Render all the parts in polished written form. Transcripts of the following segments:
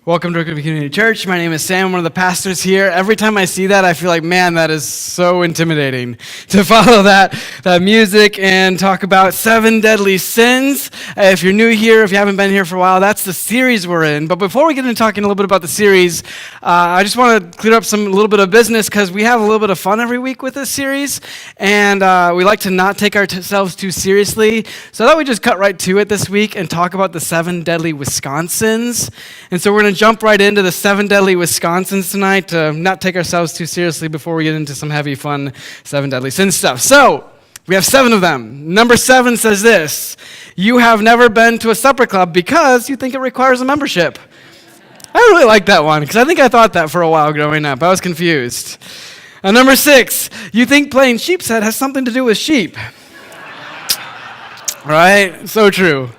Welcome to Oakland Community Church. My name is Sam, I'm one of the pastors here. Every time I see that, I feel like, man, that is so intimidating to follow that music and talk about 7 deadly sins. If you're new here, if you haven't been here for a while, that's the series we're in. But before we get into talking a little bit about the series, I just want to clear up a little bit of business because we have a little bit of fun every week with this series, and we like to not take ourselves too seriously. So I thought we'd just cut right to it this week and talk about the 7 deadly Wisconsins. And so we're going to jump right into the 7 deadly Wisconsins tonight to not take ourselves too seriously before we get into some heavy, fun 7 deadly sin stuff. So, we have 7 of them. Number 7 says this: you have never been to a supper club because you think it requires a membership. I really like that one because I think I thought that for a while growing up. I was confused. Number 6, you think playing sheep's head has something to do with sheep. Right? So true.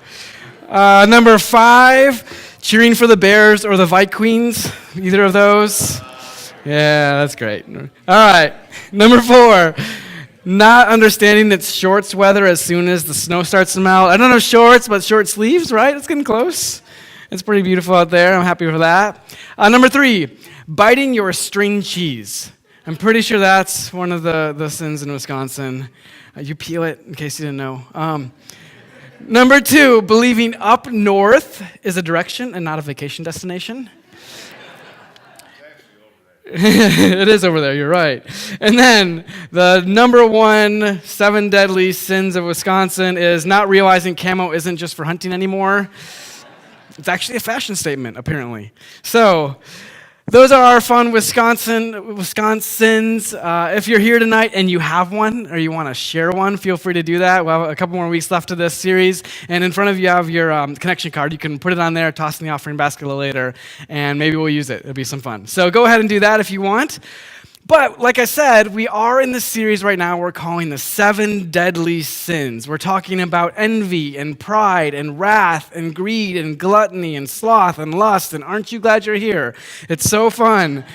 Number 5, cheering for the Bears or the Vikings, either of those? Yeah, that's great. All right, number 4, not understanding that shorts weather as soon as the snow starts to melt. I don't know shorts, but short sleeves, right? It's getting close. It's pretty beautiful out there. I'm happy for that. Number 3, biting your string cheese. I'm pretty sure that's one of the sins in Wisconsin. You peel it, in case you didn't know. Number 2, believing up north is a direction and not a vacation destination. It is over there, you're right. And then the number 1 7 deadly sins of Wisconsin is not realizing camo isn't just for hunting anymore. It's actually a fashion statement, apparently. So, those are our fun Wisconsins. If you're here tonight and you have one or you want to share one, feel free to do that. We'll have a couple more weeks left of this series. And in front of you have your connection card. You can put it on there, toss in the offering basket a little later, and maybe we'll use it. It'll be some fun. So go ahead and do that if you want. But like I said, we are in this series right now we're calling the 7 deadly sins. We're talking about envy and pride and wrath and greed and gluttony and sloth and lust. And aren't you glad you're here? It's so fun.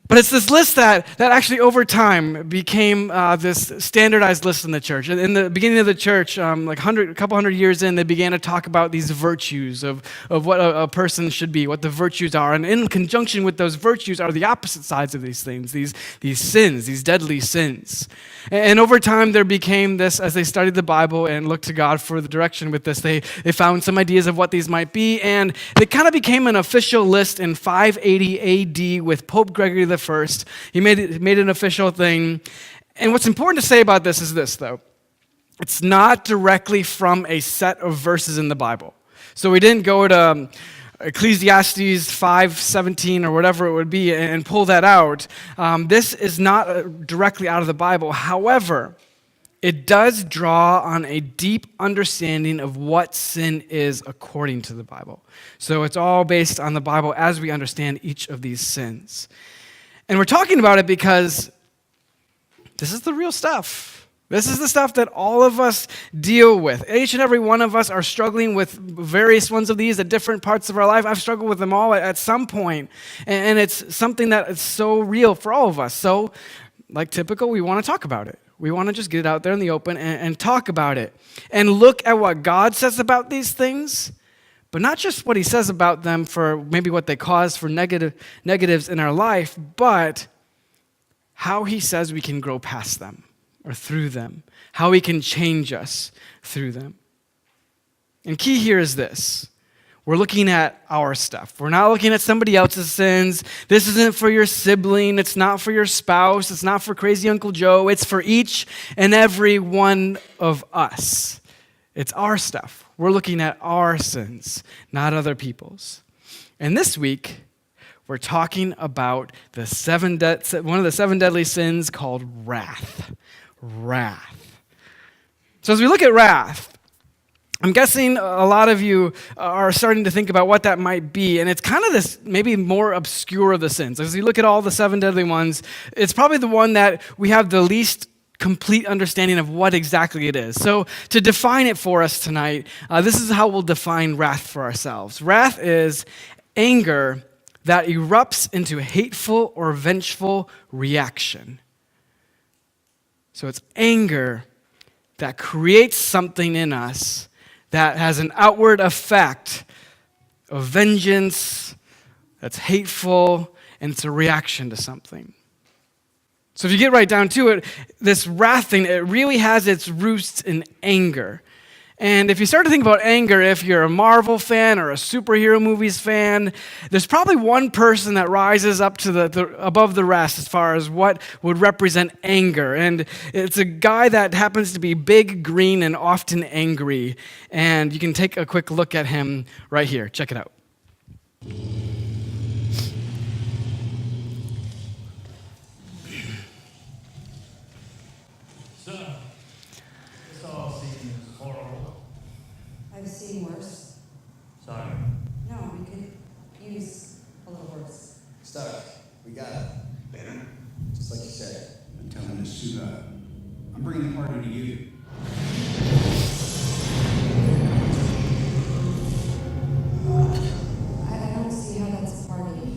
But it's this list that actually over time became this standardized list in the church. In the beginning of the church, a couple hundred years in, they began to talk about these virtues of what a person should be, what the virtues are. And in conjunction with those virtues are the opposite sides of these things, these sins, these deadly sins. And over time, there became this, as they studied the Bible and looked to God for the direction with this, they found some ideas of what these might be. And they kind of became an official list in 580 AD with Pope Gregory the First. He made it an official thing. And what's important to say about this is this, though. It's not directly from a set of verses in the Bible. So we didn't go to Ecclesiastes 5:17 or whatever it would be and pull that out. This is not directly out of the Bible. However, it does draw on a deep understanding of what sin is according to the Bible. So it's all based on the Bible as we understand each of these sins. And we're talking about it because this is the real stuff. This is the stuff that all of us deal with. Each and every one of us are struggling with various ones of these at different parts of our life. I've struggled with them all at some point. And it's something that is so real for all of us. So, like typical, we want to talk about it. We want to just get it out there in the open and talk about it. And look at what God says about these things. But not just what he says about them for maybe what they cause for negatives in our life, but how he says we can grow past them or through them, how he can change us through them. And key here is this. We're looking at our stuff. We're not looking at somebody else's sins. This isn't for your sibling. It's not for your spouse. It's not for crazy Uncle Joe. It's for each and every one of us. It's our stuff. We're looking at our sins, not other people's. And this week, we're talking about one of the 7 deadly sins called wrath. Wrath. So as we look at wrath, I'm guessing a lot of you are starting to think about what that might be, and it's kind of this maybe more obscure of the sins. As you look at all the 7 deadly ones, it's probably the one that we have the least complete understanding of what exactly it is. So to define it for us tonight, this is how we'll define wrath for ourselves. Wrath is anger that erupts into hateful or vengeful reaction. So it's anger that creates something in us that has an outward effect of vengeance, that's hateful, and it's a reaction to something. So if you get right down to it, this wrath thing, it really has its roots in anger. And if you start to think about anger, if you're a Marvel fan or a superhero movies fan, there's probably one person that rises up to the above the rest as far as what would represent anger. And it's a guy that happens to be big, green, and often angry. And you can take a quick look at him right here. Check it out. I've seen worse. Sorry. No, we could use a little worse. Stark, we got it. Banner, just like you said. And tell him to suit up. I'm bringing the party to you. I don't see how that's a party.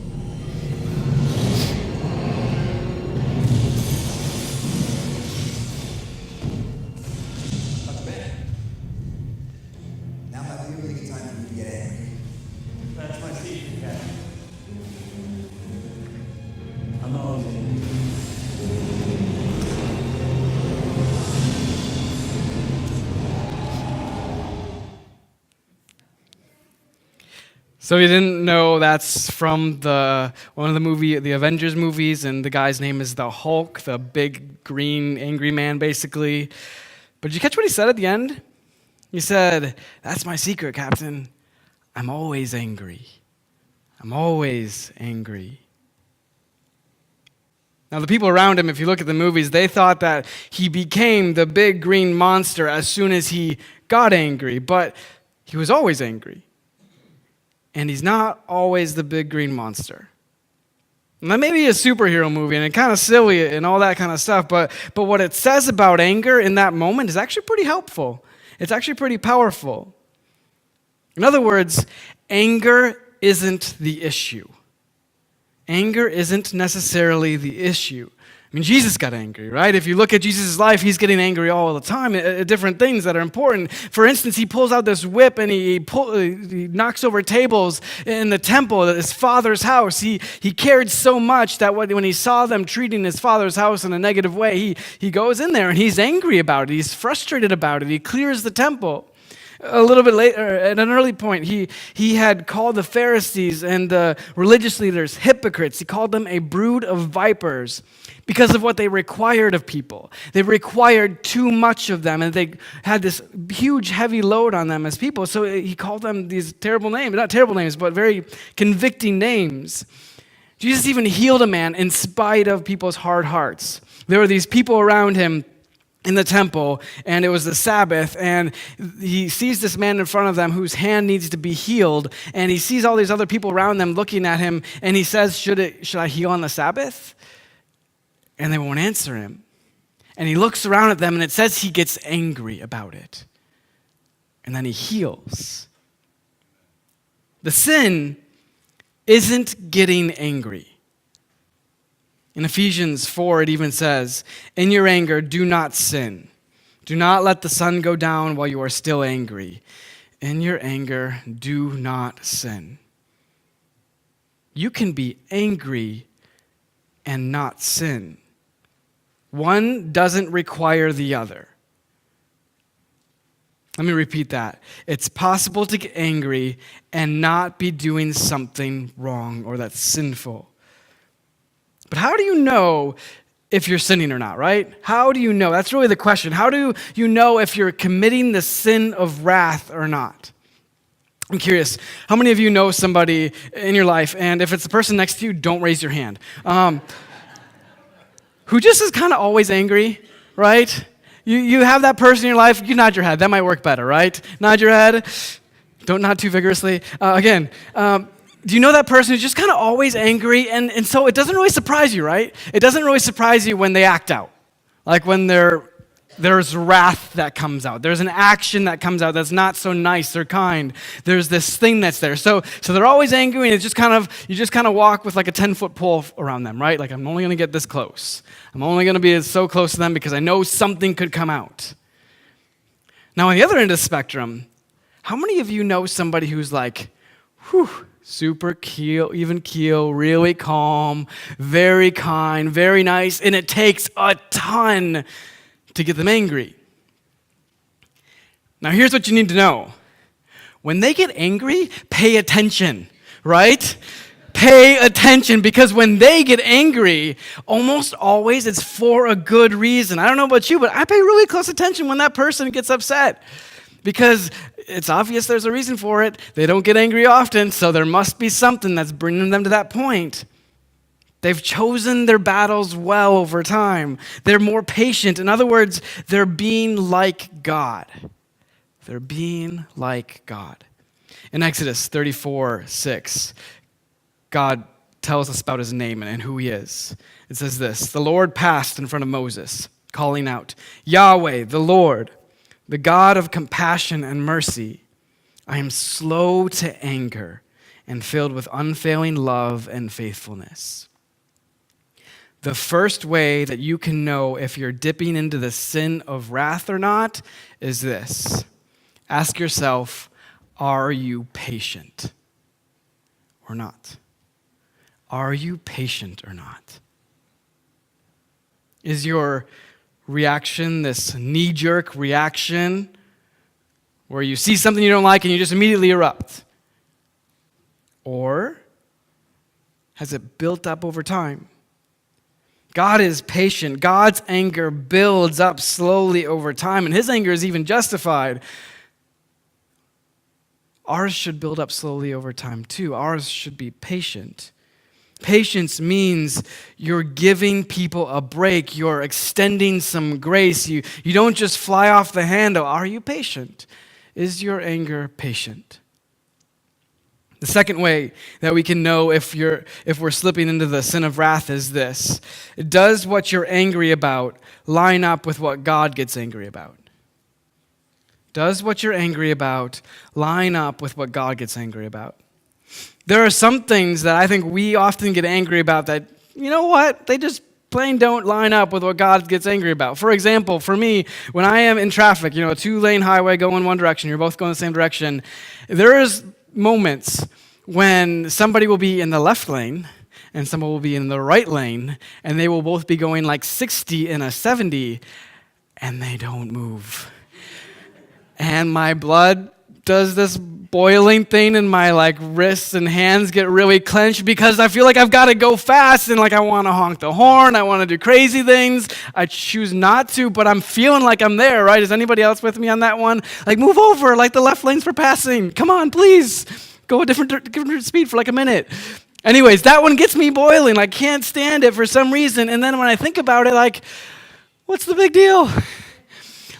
Dr. Banner. Now might be a really good time for you to get angry. That's my secret, Captain. I'm always angry. So you didn't know that's from one of the Avengers movies, and the guy's name is the Hulk, the big green angry man, basically. But did you catch what he said at the end? He said, "That's my secret, Captain. I'm always angry. I'm always angry." Now, the people around him, if you look at the movies, they thought that he became the big green monster as soon as he got angry, but he was always angry. And he's not always the big green monster. And that may be a superhero movie, and it's kind of silly and all that kind of stuff, but what it says about anger in that moment is actually pretty helpful. It's actually pretty powerful. In other words, anger isn't the issue. Anger isn't necessarily the issue. I mean, Jesus got angry, right? If you look at Jesus' life, he's getting angry all the time at different things that are important. For instance, he pulls out this whip and he knocks over tables in the temple at his father's house. He cared so much that when he saw them treating his father's house in a negative way, he goes in there and he's angry about it. He's frustrated about it. He clears the temple. A little bit later, at an early point, he had called the Pharisees and the religious leaders hypocrites. He called them a brood of vipers because of what they required of people. They required too much of them, and they had this huge, heavy load on them as people. So he called them these terrible names, not terrible names, but very convicting names. Jesus even healed a man in spite of people's hard hearts. There were these people around him in the temple, and it was the Sabbath, and he sees this man in front of them whose hand needs to be healed, and he sees all these other people around them looking at him, and he says, should I heal on the Sabbath? And they won't answer him. And he looks around at them, and it says he gets angry about it. And then he heals. The sin isn't getting angry. In Ephesians 4, it even says, "In your anger, do not sin. Do not let the sun go down while you are still angry. In your anger, do not sin." You can be angry and not sin. One doesn't require the other. Let me repeat that. It's possible to get angry and not be doing something wrong or that's sinful. But how do you know if you're sinning or not, right? How do you know? That's really the question. How do you know if you're committing the sin of wrath or not? I'm curious, how many of you know somebody in your life, and if it's the person next to you, don't raise your hand, who just is kind of always angry, right? You have that person in your life, you nod your head. That might work better, right? Nod your head. Don't nod too vigorously. Do you know that person who's just kind of always angry? And so it doesn't really surprise you, right? It doesn't really surprise you when they act out. Like when there's wrath that comes out. There's an action that comes out that's not so nice or kind. There's this thing that's there. So they're always angry, and it's just you just kind of walk with like a 10-foot pole around them, right? Like, I'm only going to get this close. I'm only going to be so close to them because I know something could come out. Now, on the other end of the spectrum, how many of you know somebody who's like super even keel, really calm, very kind, very nice, and it takes a ton to get them angry. Now, here's what you need to know. When they get angry, pay attention, right? Pay attention, because when they get angry, almost always it's for a good reason. I don't know about you, but I pay really close attention when that person gets upset, because it's obvious there's a reason for it. They don't get angry often, so there must be something that's bringing them to that point. They've chosen their battles well over time. They're more patient. In other words, they're being like God. They're being like God. In Exodus 34:6, God tells us about his name and who he is. It says this: the Lord passed in front of Moses, calling out, Yahweh, the Lord, the God of compassion and mercy. I am slow to anger and filled with unfailing love and faithfulness. The first way that you can know if you're dipping into the sin of wrath or not is this. Ask yourself, are you patient or not? Are you patient or not? Is your reaction this knee-jerk reaction where you see something you don't like and you just immediately erupt? Or has it built up over time? God is patient. God's anger builds up slowly over time, and his anger is even justified. Ours should build up slowly over time too. Ours should be patient. Patience means you're giving people a break. You're extending some grace. You don't just fly off the handle. Are you patient? Is your anger patient? The second way that we can know if we're slipping into the sin of wrath is this. Does what you're angry about line up with what God gets angry about? Does what you're angry about line up with what God gets angry about? There are some things that I think we often get angry about that, you know what, they just plain don't line up with what God gets angry about. For example, for me, when I am in traffic, a 2-lane highway going one direction, you're both going the same direction, there's moments when somebody will be in the left lane and someone will be in the right lane, and they will both be going like 60 and a 70, and they don't move. And my blood does this boiling thing, and my wrists and hands get really clenched because I feel like I've got to go fast, and I want to honk the horn, I want to do crazy things. I choose not to, but I'm feeling like I'm there, right? Is anybody else with me on that one? Move over, the left lane's for passing. Come on, please. Go a different speed for a minute. Anyways, that one gets me boiling. I can't stand it for some reason. And then when I think about it, what's the big deal?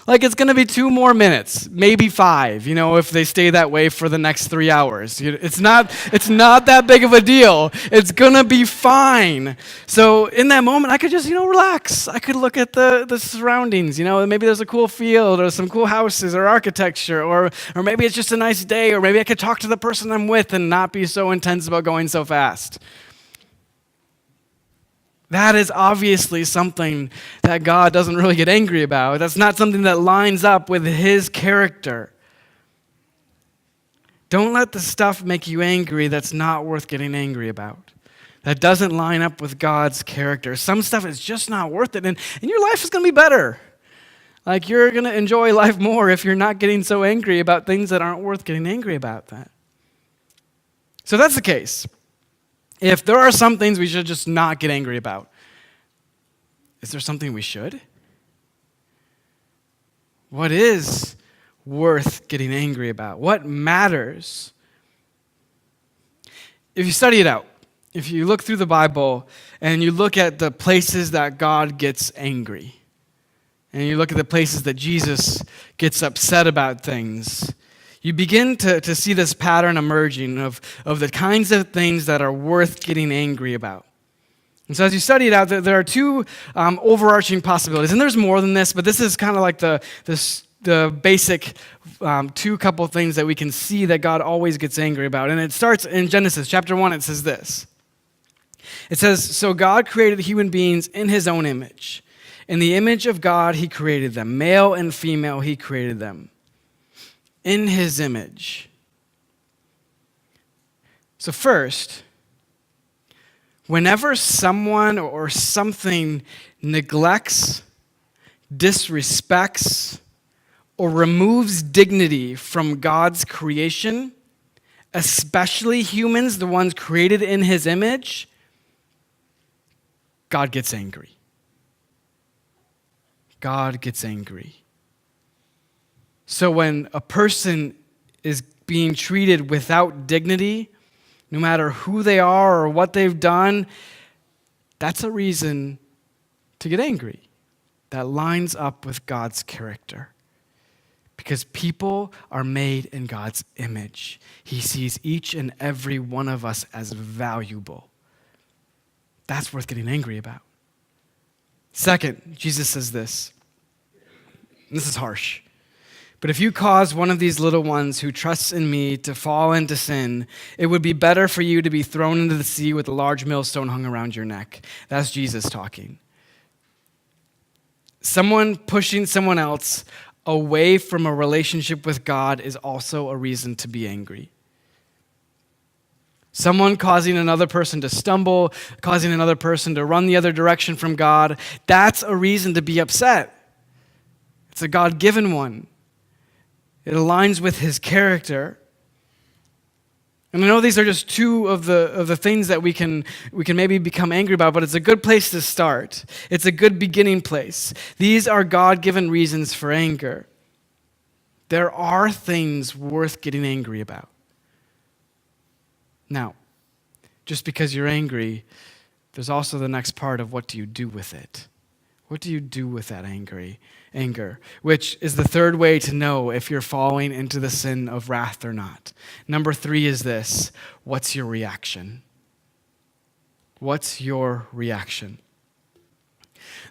It's going to be 2 more minutes, maybe 5, if they stay that way for the next 3 hours. It's not that big of a deal. It's going to be fine. So in that moment, I could just, relax. I could look at the surroundings, maybe there's a cool field or some cool houses or architecture, or maybe it's just a nice day, or maybe I could talk to the person I'm with and not be so intense about going so fast. That is obviously something that God doesn't really get angry about. That's not something that lines up with his character. Don't let the stuff make you angry that's not worth getting angry about. That doesn't line up with God's character. Some stuff is just not worth it, and your life is going to be better. You're going to enjoy life more if you're not getting so angry about things that aren't worth getting angry about. So that's the case. If there are some things we should just not get angry about, is there something we should? What is worth getting angry about? What matters? If you study it out, if you look through the Bible and you look at the places that God gets angry, and you look at the places that Jesus gets upset about things, you begin to see this pattern emerging of the kinds of things that are worth getting angry about. And so as you study it out, there are 2 overarching possibilities. And there's more than this, but this is kind of like the basic 2 couple things that we can see that God always gets angry about. And it starts in Genesis chapter 1. It says this. It says, so God created human beings in his own image. In the image of God, he created them. Male and female, he created them. In his image. So first, whenever someone or something neglects, disrespects, or removes dignity from God's creation, especially humans, the ones created in his image, God gets angry. God gets angry. So when a person is being treated without dignity, no matter who they are or what they've done, that's a reason to get angry. That lines up with God's character. Because people are made in God's image. He sees each and every one of us as valuable. That's worth getting angry about. Second, Jesus says this. This is harsh. But if you cause one of these little ones who trusts in me to fall into sin, it would be better for you to be thrown into the sea with a large millstone hung around your neck. That's Jesus talking. Someone pushing someone else away from a relationship with God is also a reason to be angry. Someone causing another person to stumble, causing another person to run the other direction from God, that's a reason to be upset. It's a God-given one. It aligns with his character. And I know these are just two of the things that we can maybe become angry about, but it's a good place to start. It's a good beginning place. These are God-given reasons for anger. There are things worth getting angry about. Now, just because you're angry, there's also the next part of what do you do with it? What do you do with that anger, which is the third way to know if you're falling into the sin of wrath or not. Number 3 is this: what's your reaction? What's your reaction?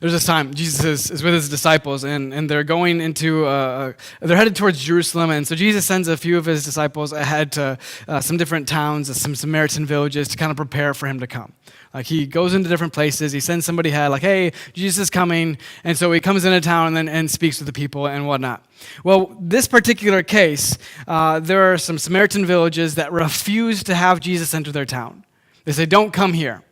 There's this time Jesus is with his disciples, and they're going into, they're headed towards Jerusalem, and so Jesus sends a few of his disciples ahead to some different towns, some Samaritan villages to kind of prepare for him to come. Like he goes into different places, he sends somebody ahead, like, hey, Jesus is coming, and so he comes into town and speaks with the people and whatnot. Well, this particular case, there are some Samaritan villages that refuse to have Jesus enter their town. They say, don't come here.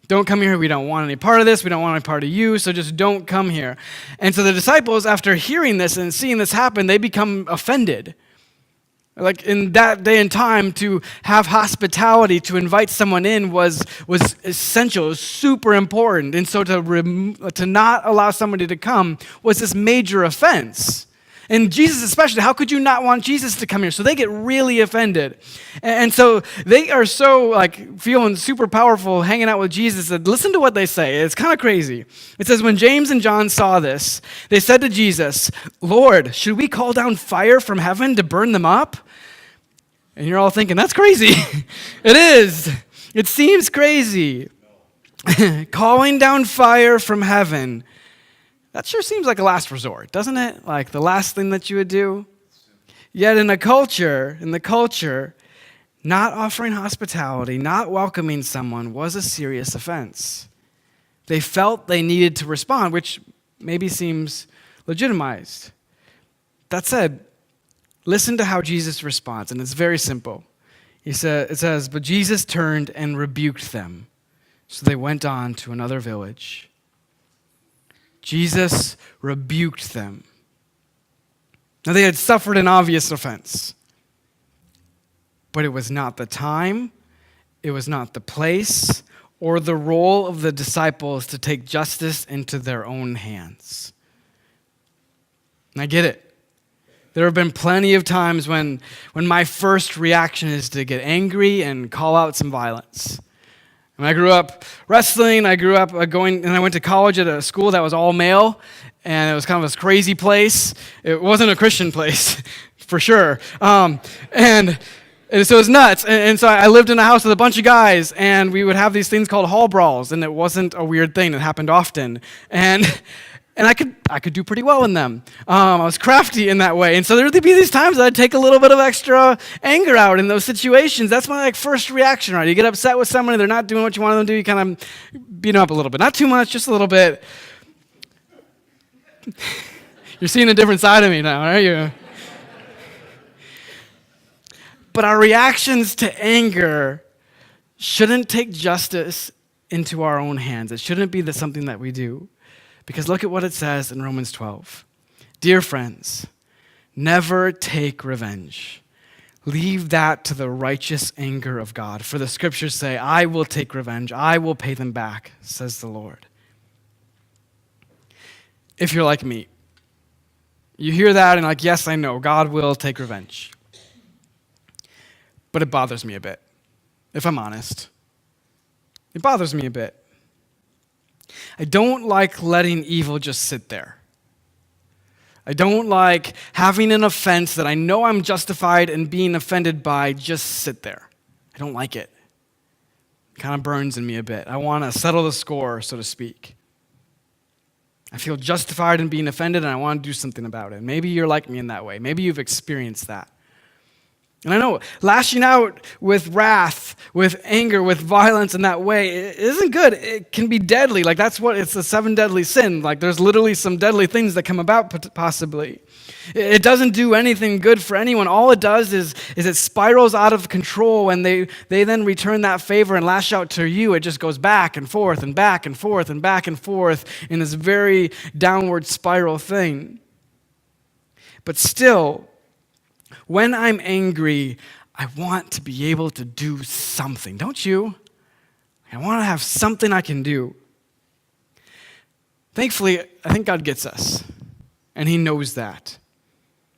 Don't come here. We don't want any part of this. We don't want any part of you, so just don't come here. And so the disciples, after hearing this and seeing this happen, they become offended. Like in that day and time, to have hospitality, to invite someone in was essential, it was super important. And so to not allow somebody to come was this major offense. And Jesus especially, how could you not want Jesus to come here? So they get really offended. And so they are so like feeling super powerful hanging out with Jesus. And listen to what they say. It's kind of crazy. It says, when James and John saw this, they said to Jesus, Lord, should we call down fire from heaven to burn them up? And you're all thinking, that's crazy. It is. It seems crazy. Calling down fire from heaven. That sure seems like a last resort, doesn't it? Like the last thing that you would do. Yet in the culture, not offering hospitality, not welcoming someone was a serious offense. They felt they needed to respond, which maybe seems legitimized. That said, listen to how Jesus responds, and it's very simple. It says, but Jesus turned and rebuked them. So they went on to another village. Jesus rebuked them. Now they had suffered an obvious offense, but it was not the time, it was not the place, or the role of the disciples to take justice into their own hands. And I get it. There have been plenty of times when my first reaction is to get angry and call out some violence. When I grew up wrestling, I grew up and I went to college at a school that was all male, and it was kind of this crazy place. It wasn't a Christian place, for sure. And so it was nuts. And so I lived in a house with a bunch of guys, and we would have these things called hall brawls, and it wasn't a weird thing. It happened often. And I could do pretty well in them. I was crafty in that way. And so there would be these times that I'd take a little bit of extra anger out in those situations. That's my first reaction, right? You get upset with someone, they're not doing what you want them to do, you kind of beat them up a little bit. Not too much, just a little bit. You're seeing a different side of me now, aren't you? But our reactions to anger shouldn't take justice into our own hands. It shouldn't be something that we do. Because look at what it says in Romans 12. Dear friends, never take revenge. Leave that to the righteous anger of God. For the scriptures say, I will take revenge. I will pay them back, says the Lord. If you're like me, you hear that and like, yes, I know, God will take revenge. But it bothers me a bit, if I'm honest. It bothers me a bit. I don't like letting evil just sit there. I don't like having an offense that I know I'm justified in being offended by just sit there. I don't like it. It kind of burns in me a bit. I want to settle the score, so to speak. I feel justified in being offended and I want to do something about it. Maybe you're like me in that way. Maybe you've experienced that. And I know lashing out with wrath, with anger, with violence in that way it isn't good. It can be deadly. Like that's what it's the 7 deadly sins. Like there's literally some deadly things that come about possibly. It doesn't do anything good for anyone. All it does is it spirals out of control and they then return that favor and lash out to you. It just goes back and forth and back and forth and back and forth in this very downward spiral thing. But still, when I'm angry, I want to be able to do something, don't you? I want to have something I can do. Thankfully, I think God gets us, and he knows that.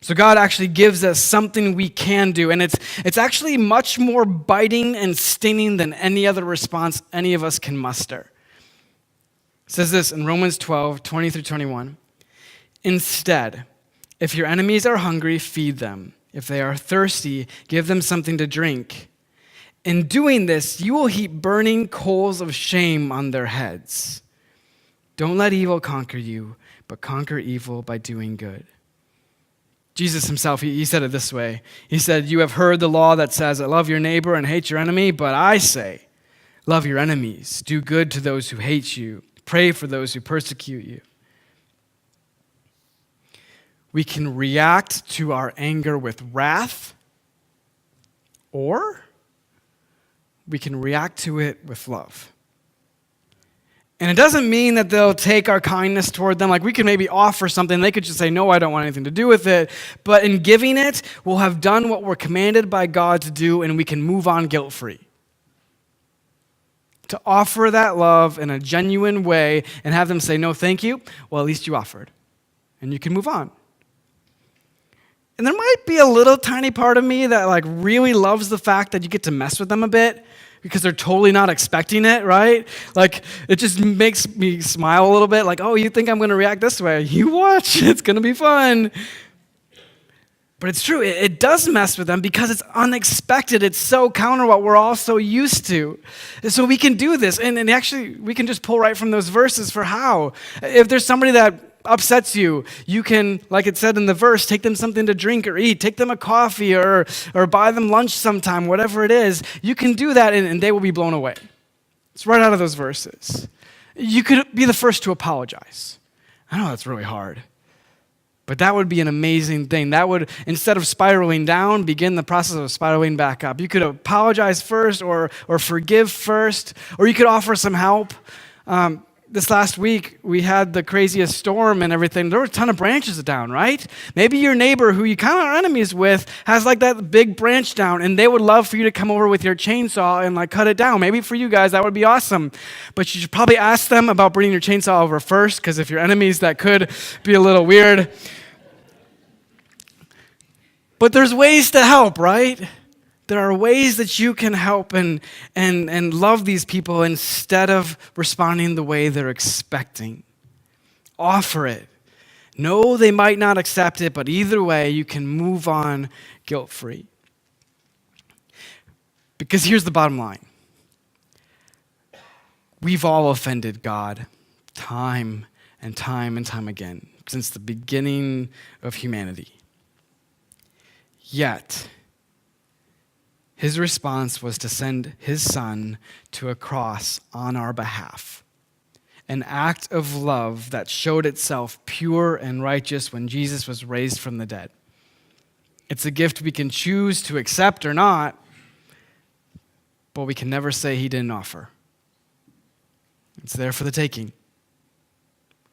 So God actually gives us something we can do, and it's actually much more biting and stinging than any other response any of us can muster. It says this in Romans 12, 20 through 21. Instead, if your enemies are hungry, feed them. If they are thirsty, give them something to drink. In doing this, you will heap burning coals of shame on their heads. Don't let evil conquer you, but conquer evil by doing good. Jesus himself, he said it this way. He said, you have heard the law that says, love your neighbor and hate your enemy, but I say, love your enemies, do good to those who hate you, pray for those who persecute you. We can react to our anger with wrath, or we can react to it with love. And it doesn't mean that they'll take our kindness toward them. Like we could maybe offer something. They could just say, no, I don't want anything to do with it. But in giving it, we'll have done what we're commanded by God to do, and we can move on guilt-free. To offer that love in a genuine way and have them say, no, thank you. Well, at least you offered. And you can move on. And there might be a little tiny part of me that like really loves the fact that you get to mess with them a bit because they're totally not expecting it, right? Like it just makes me smile a little bit like, oh, you think I'm going to react this way? You watch, it's going to be fun. But it's true, it does mess with them because it's unexpected. It's so counter what we're all so used to. So we can do this, and actually we can just pull right from those verses for how. If there's somebody that upsets you, you can, like it said in the verse, take them something to drink or eat, take them a coffee or buy them lunch sometime, whatever it is. You can do that and they will be blown away. It's right out of those verses. You could be the first to apologize. I know that's really hard, but that would be an amazing thing. That would, instead of spiraling down, begin the process of spiraling back up. You could apologize first or forgive first, or you could offer some help. This last week, we had the craziest storm and everything. There were a ton of branches down, right? Maybe your neighbor who you kind of are enemies with has like that big branch down, and they would love for you to come over with your chainsaw and like cut it down. Maybe for you guys, that would be awesome. But you should probably ask them about bringing your chainsaw over first, because if you're enemies, that could be a little weird. But there's ways to help, right? There are ways that you can help and love these people instead of responding the way they're expecting. Offer it. No, they might not accept it, but either way, you can move on guilt-free. Because here's the bottom line. We've all offended God time and time and time again since the beginning of humanity. Yet, his response was to send his son to a cross on our behalf. An act of love that showed itself pure and righteous when Jesus was raised from the dead. It's a gift we can choose to accept or not, but we can never say he didn't offer. It's there for the taking.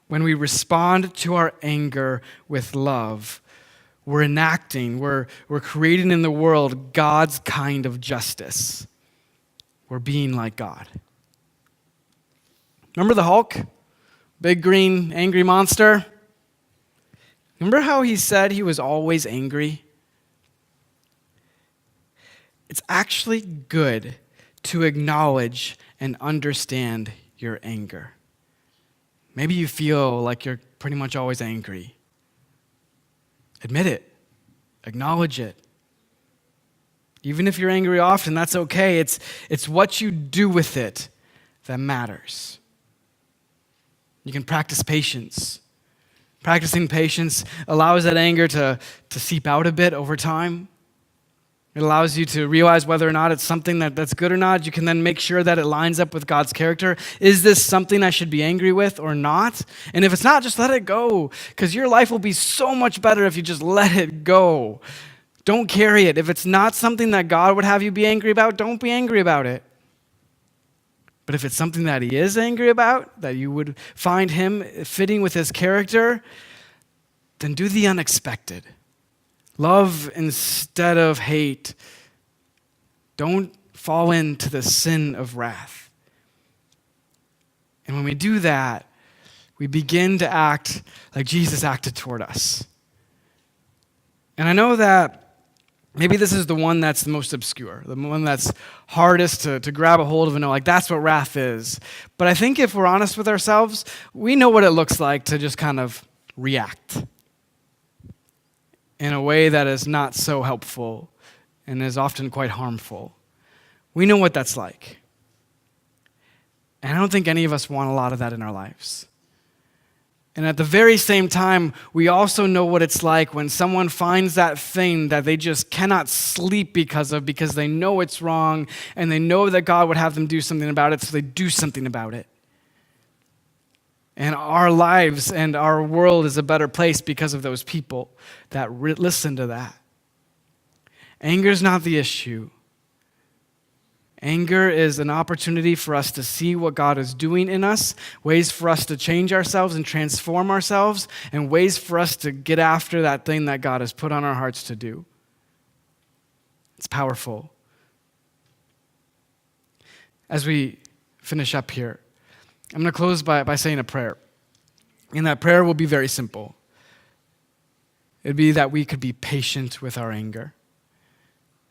When we respond to our anger with love, we're enacting, we're creating in the world God's kind of justice. We're being like God. Remember the Hulk? Big green angry monster? Remember how he said he was always angry? It's actually good to acknowledge and understand your anger. Maybe you feel like you're pretty much always angry. Admit it. Acknowledge it. Even if you're angry often, that's okay. It's what you do with it that matters. You can practice patience. Practicing patience allows that anger to seep out a bit over time. It allows you to realize whether or not it's something that's good or not. You can then make sure that it lines up with God's character. Is this something I should be angry with or not? And if it's not, just let it go, because your life will be so much better if you just let it go. Don't carry it. If it's not something that God would have you be angry about, don't be angry about it. But if it's something that he is angry about, that you would find him fitting with his character, then do the unexpected. Love instead of hate. Don't fall into the sin of wrath. And when we do that, we begin to act like Jesus acted toward us. And I know that maybe this is the one that's the most obscure, the one that's hardest to grab a hold of and know, like, that's what wrath is. But I think if we're honest with ourselves, we know what it looks like to just kind of react in a way that is not so helpful and is often quite harmful. We know what that's like. And I don't think any of us want a lot of that in our lives. And at the very same time, we also know what it's like when someone finds that thing that they just cannot sleep because they know it's wrong and they know that God would have them do something about it, so they do something about it. And our lives and our world is a better place because of those people that listen to that. Anger is not the issue. Anger is an opportunity for us to see what God is doing in us, ways for us to change ourselves and transform ourselves, and ways for us to get after that thing that God has put on our hearts to do. It's powerful. As we finish up here, I'm going to close by saying a prayer. And that prayer will be very simple. It'd be that we could be patient with our anger,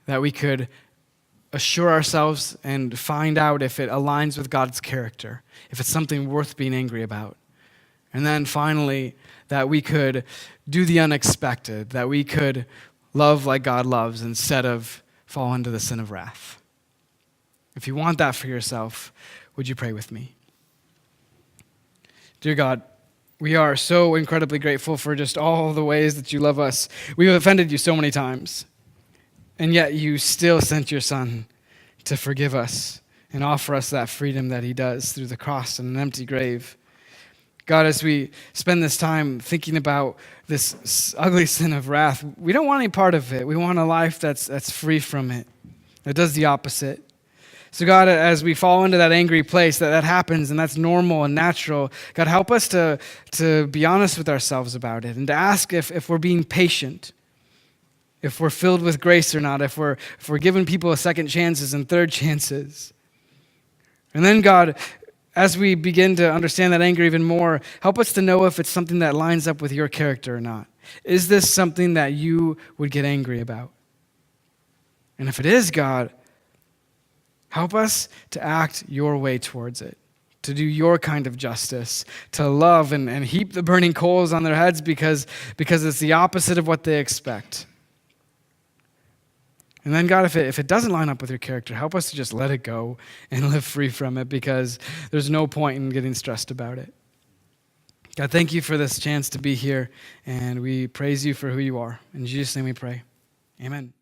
that we could assure ourselves and find out if it aligns with God's character, if it's something worth being angry about. And then finally, that we could do the unexpected, that we could love like God loves instead of fall into the sin of wrath. If you want that for yourself, would you pray with me? Dear God, we are so incredibly grateful for just all the ways that you love us. We've offended you so many times, and yet you still sent your Son to forgive us and offer us that freedom that he does through the cross and an empty grave. God, as we spend this time thinking about this ugly sin of wrath, we don't want any part of it. We want a life that's free from it, that does the opposite. So God, as we fall into that angry place, that happens, and that's normal and natural, God, help us to be honest with ourselves about it and to ask if we're being patient, if we're filled with grace or not, if we're giving people a second chances and third chances. And then, God, as we begin to understand that anger even more, help us to know if it's something that lines up with your character or not. Is this something that you would get angry about? And if it is, God, help us to act your way towards it, to do your kind of justice, to love and heap the burning coals on their heads because it's the opposite of what they expect. And then, God, if it doesn't line up with your character, help us to just let it go and live free from it, because there's no point in getting stressed about it. God, thank you for this chance to be here, and we praise you for who you are. In Jesus' name we pray. Amen.